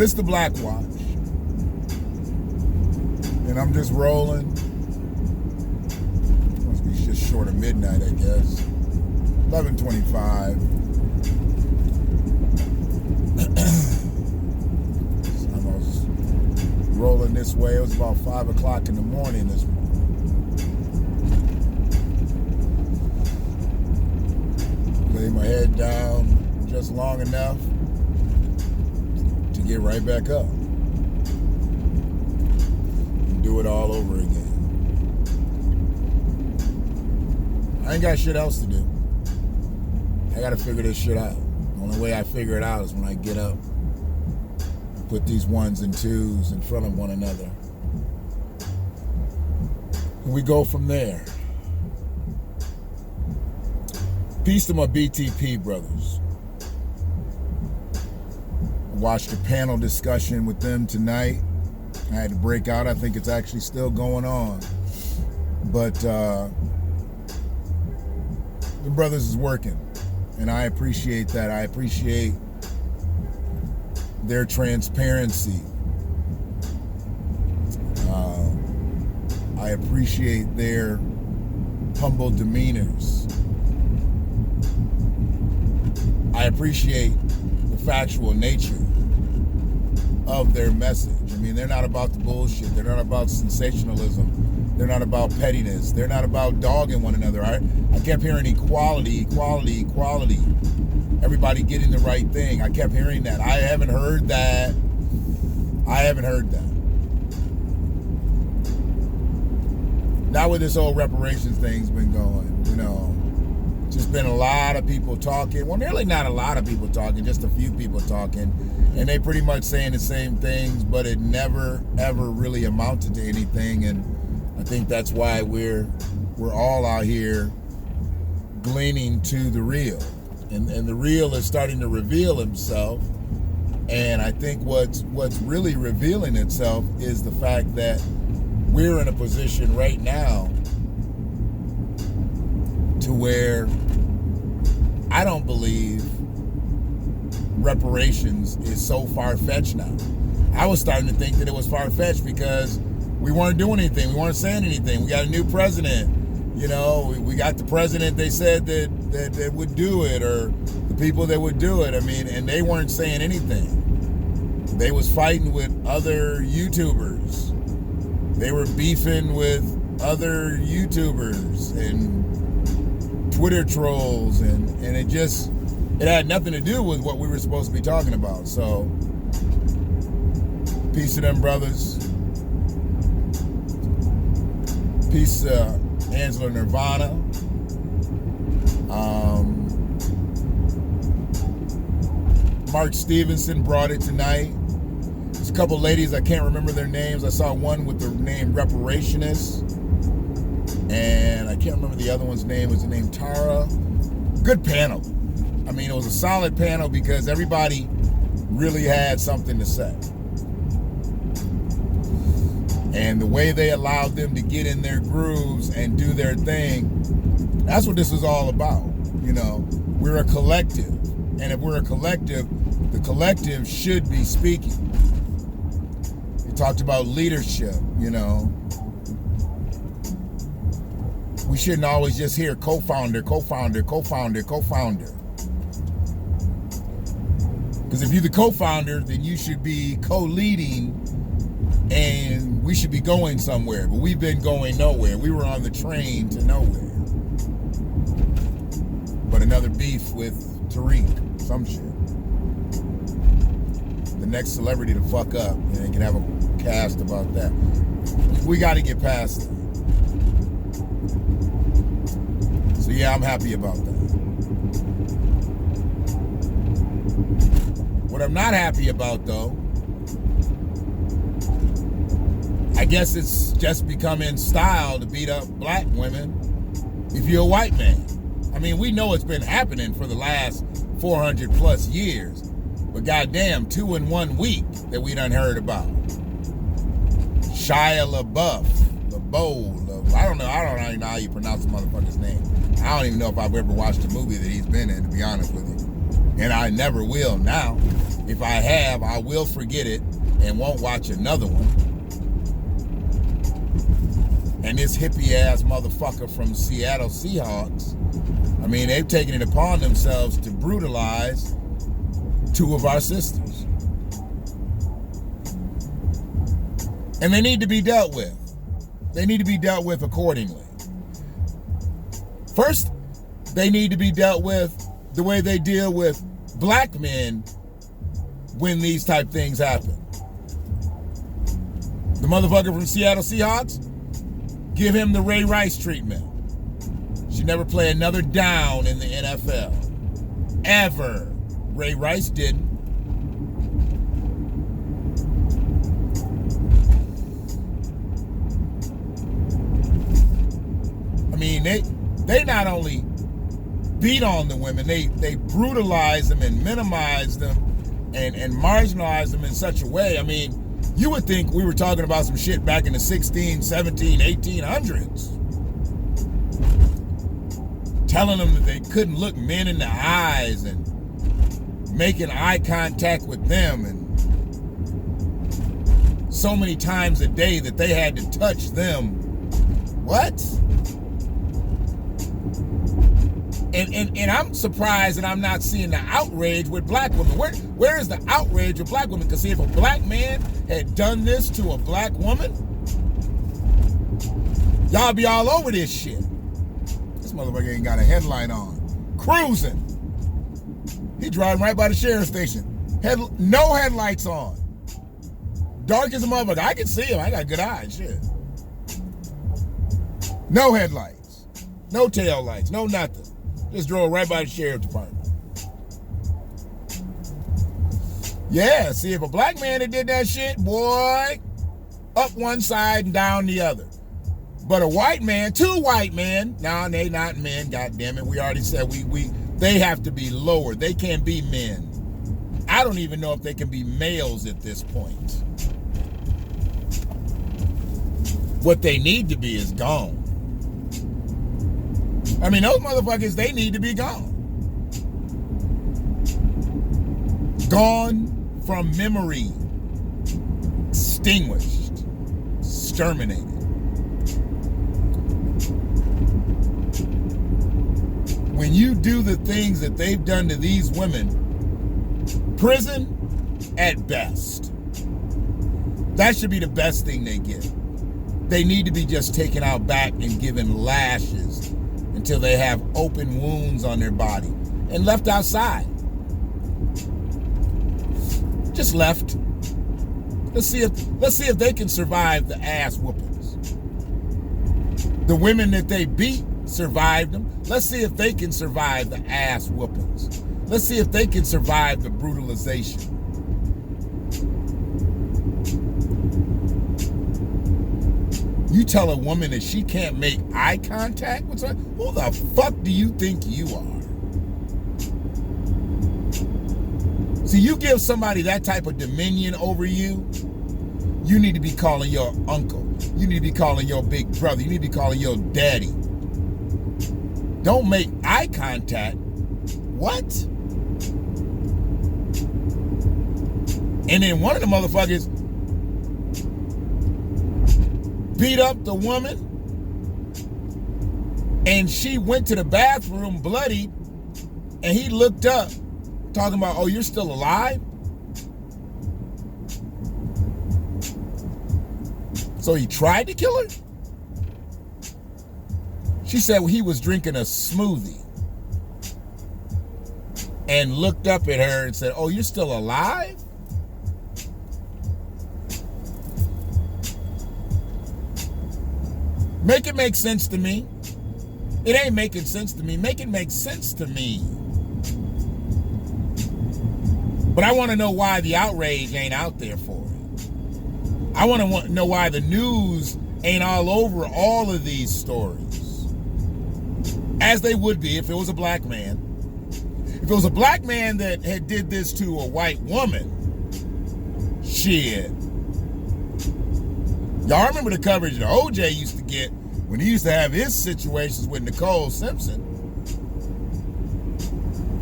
it's the Black Watch. And I'm just rolling. Must be just short of midnight, I guess. 11:25. So I was rolling this way. It was about 5 o'clock in the morning this morning. Lay my head down just long enough to get right back up and do it all over again. I ain't got shit else to do. I gotta figure this shit out. The only way I figure it out is when I get up and put these ones and twos in front of one another. And we go from there. Peace to my BTP brothers. I watched a panel discussion with them tonight. I had to break out. I think it's actually still going on. But the brothers is working. And I appreciate that. I appreciate their transparency. I appreciate their humble demeanors. I appreciate the factual nature of their message. I mean, they're not about the bullshit. They're not about sensationalism. They're not about pettiness. They're not about dogging one another. I kept hearing equality. Everybody getting the right thing. I kept hearing that. I haven't heard that. Now with this whole reparations thing's been going, just been a lot of people talking. Well, nearly not a lot of people talking, just a few people talking. And they pretty much saying the same things, but it never, ever really amounted to anything. And I think that's why we're all out here gleaning to the real. And the real is starting to reveal himself. And I think what's really revealing itself is the fact that we're in a position right now to where I don't believe reparations is so far-fetched now. I was starting to think that it was far-fetched because we weren't doing anything. We weren't saying anything. We got a new president. We got the president they said that would do it, or the people that would do it. I mean, and they weren't saying anything. They was fighting with other YouTubers. They were beefing with other YouTubers and Twitter trolls, and it had nothing to do with what we were supposed to be talking about. So, peace to them brothers. Peace to Angela Nirvana. Mark Stevenson brought it tonight. There's a couple ladies, I can't remember their names. I saw one with the name Reparationist, and I can't remember the other one's name. Was the name Tara? Good panel. I mean, it was a solid panel because everybody really had something to say. And the way they allowed them to get in their grooves and do their thing, that's what this is all about. We're a collective. And if we're a collective, the collective should be speaking. We talked about leadership, We shouldn't always just hear co-founder. Because if you're the co-founder, then you should be co-leading, and we should be going somewhere. But we've been going nowhere. We were on the train to nowhere. But another beef with Tariq, some shit. The next celebrity to fuck up, and they can have a cast about that. We got to get past that. So yeah, I'm happy about that. What I'm not happy about, though, I guess it's just becoming style to beat up black women if you're a white man. I mean, we know it's been happening for the last 400 plus years, but goddamn, 2 in 1 week that we done heard about. Shia LaBeouf, I don't even know how you pronounce the motherfucker's name. I don't even know if I've ever watched a movie that he's been in, to be honest with you. And I never will now. If I have, I will forget it and won't watch another one. And this hippie-ass motherfucker from Seattle Seahawks, I mean, they've taken it upon themselves to brutalize 2 of our sisters. And they need to be dealt with. They need to be dealt with accordingly. First, they need to be dealt with the way they deal with black men when these type things happen. The motherfucker from Seattle Seahawks, give him the Ray Rice treatment. Should never play another down in the NFL. Ever. Ray Rice didn't. I mean, they not only beat on the women, they brutalize them and minimize them and marginalize them in such a way. I mean, you would think we were talking about some shit back in the 16, 17, 1800s. Telling them that they couldn't look men in the eyes and making eye contact with them, and so many times a day that they had to touch them. What? And I'm surprised that I'm not seeing the outrage with black women. Where is the outrage with black women? Because see, if a black man had done this to a black woman, y'all be all over this shit. This motherfucker ain't got a headlight on. Cruising. He driving right by the sheriff's station. No headlights on. Dark as a motherfucker. I can see him. I got good eyes. Shit. No headlights. No tail lights. No nothing. Just drove right by the sheriff's department. Yeah, see, if a black man had did that shit, boy, up one side and down the other. But a white man, 2 white men, no, they not men, goddammit. We already said they have to be lower. They can't be men. I don't even know if they can be males at this point. What they need to be is gone. I mean, those motherfuckers, they need to be gone. Gone from memory. Extinguished. Exterminated. When you do the things that they've done to these women, prison at best. That should be the best thing they get. They need to be just taken out back and given lashes until they have open wounds on their body and left outside. Just left. Let's see if they can survive the ass whoopings. The women that they beat survived them. Let's see if they can survive the ass whoopings. Let's see if they can survive the brutalization. You tell a woman that she can't make eye contact with her? Who the fuck do you think you are? See, you give somebody that type of dominion over you, you need to be calling your uncle. You need to be calling your big brother. You need to be calling your daddy. Don't make eye contact. What? And then one of the motherfuckers beat up the woman, and she went to the bathroom bloody, and he looked up talking about, oh, you're still alive? So he tried to kill her? She said he was drinking a smoothie and looked up at her and said, oh, you're still alive? Make it make sense to me. It ain't making sense to me. Make it make sense to me. But I want to know why the outrage ain't out there for it. I want to know why the news ain't all over all of these stories. As they would be if it was a black man. If it was a black man that had did this to a white woman, shit. Y'all remember the coverage that OJ used to get when he used to have his situations with Nicole Simpson.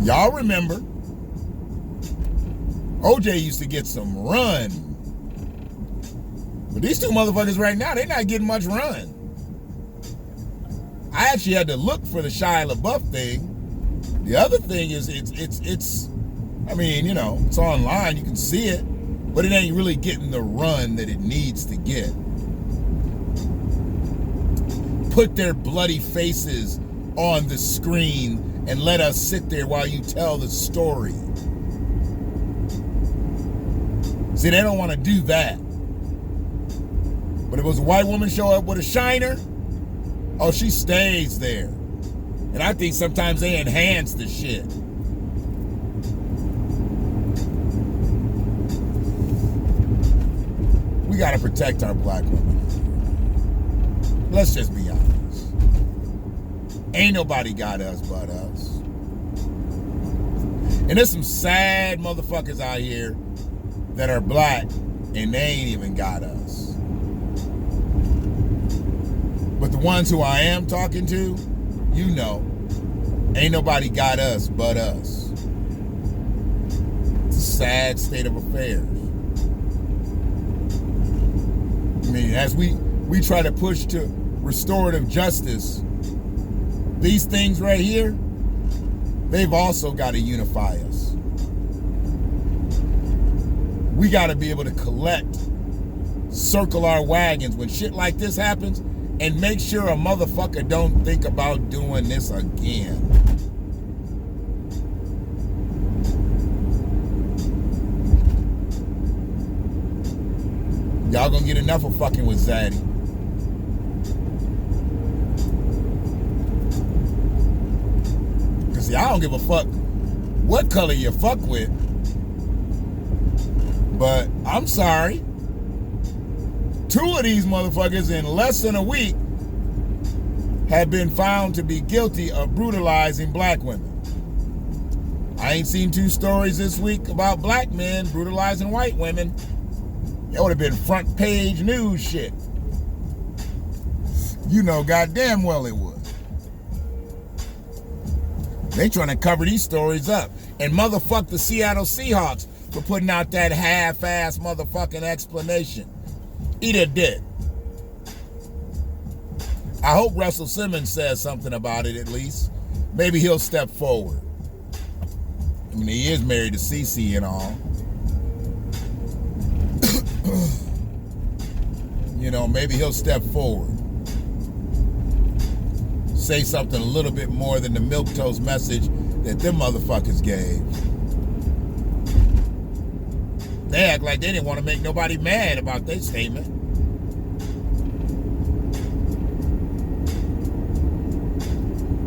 Y'all remember. OJ used to get some run. But these two motherfuckers right now, they're not getting much run. I actually had to look for the Shia LaBeouf thing. The other thing is it's I mean, you know, it's online, you can see it, but it ain't really getting the run that it needs to get. Put their bloody faces on the screen and let us sit there while you tell the story. See, they don't want to do that. But if it was a white woman show up with a shiner, oh, she stays there. And I think sometimes they enhance the shit. We got to protect our black women. Let's just be honest. Ain't nobody got us but us. And there's some sad motherfuckers out here that are black and they ain't even got us. But the ones who I am talking to, you know, ain't nobody got us but us. It's a sad state of affairs. I mean, as we try to push to restorative justice, these things right here, they've also got to unify us. We got to be able to collect, circle our wagons when shit like this happens, and make sure a motherfucker don't think about doing this again. Y'all gonna get enough of fucking with Zaddy. Cause see, I don't give a fuck what color you fuck with. But I'm sorry. 2 of these motherfuckers in less than a week have been found to be guilty of brutalizing black women. I ain't seen 2 stories this week about black men brutalizing white women. That would have been front page news shit. You know goddamn well it would. They trying to cover these stories up. And motherfuck the Seattle Seahawks for putting out that half-ass motherfucking explanation. Eat a dick. I hope Russell Simmons says something about it at least. Maybe he'll step forward. I mean, he is married to Cece and all. You know, maybe he'll step forward. Say something a little bit more than the milquetoast message that them motherfuckers gave. They act like they didn't want to make nobody mad about their statement.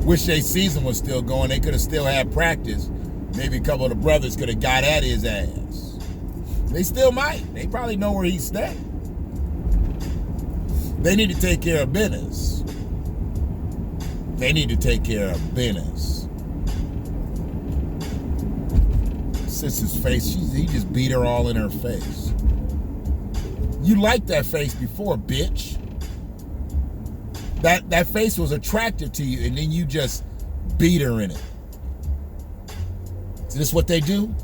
Wish their season was still going. They could have still had practice. Maybe a couple of the brothers could have got at his ass. They still might. They probably know where he's staying. They need to take care of business. They need to take care of business. Sister's face, he just beat her all in her face. You liked that face before, bitch. That face was attractive to you, and then you just beat her in it. Is this what they do?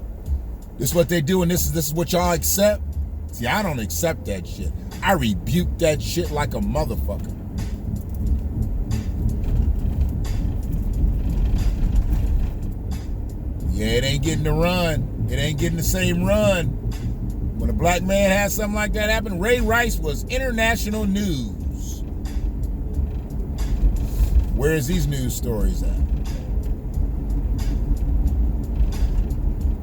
This is what they do, and this is what y'all accept? See, I don't accept that shit. I rebuke that shit like a motherfucker. Yeah, it ain't getting the run. It ain't getting the same run. When a black man had something like that happen, Ray Rice was international news. Where is these news stories at?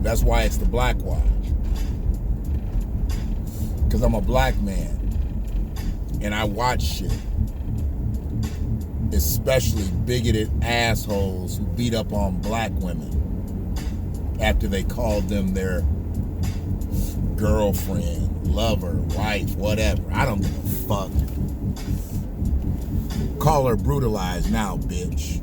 That's why it's the Black Watch. Because I'm a black man. And I watch shit. Especially bigoted assholes who beat up on black women after they called them their girlfriend, lover, wife, whatever. I don't give a fuck. Call her brutalized now, bitch.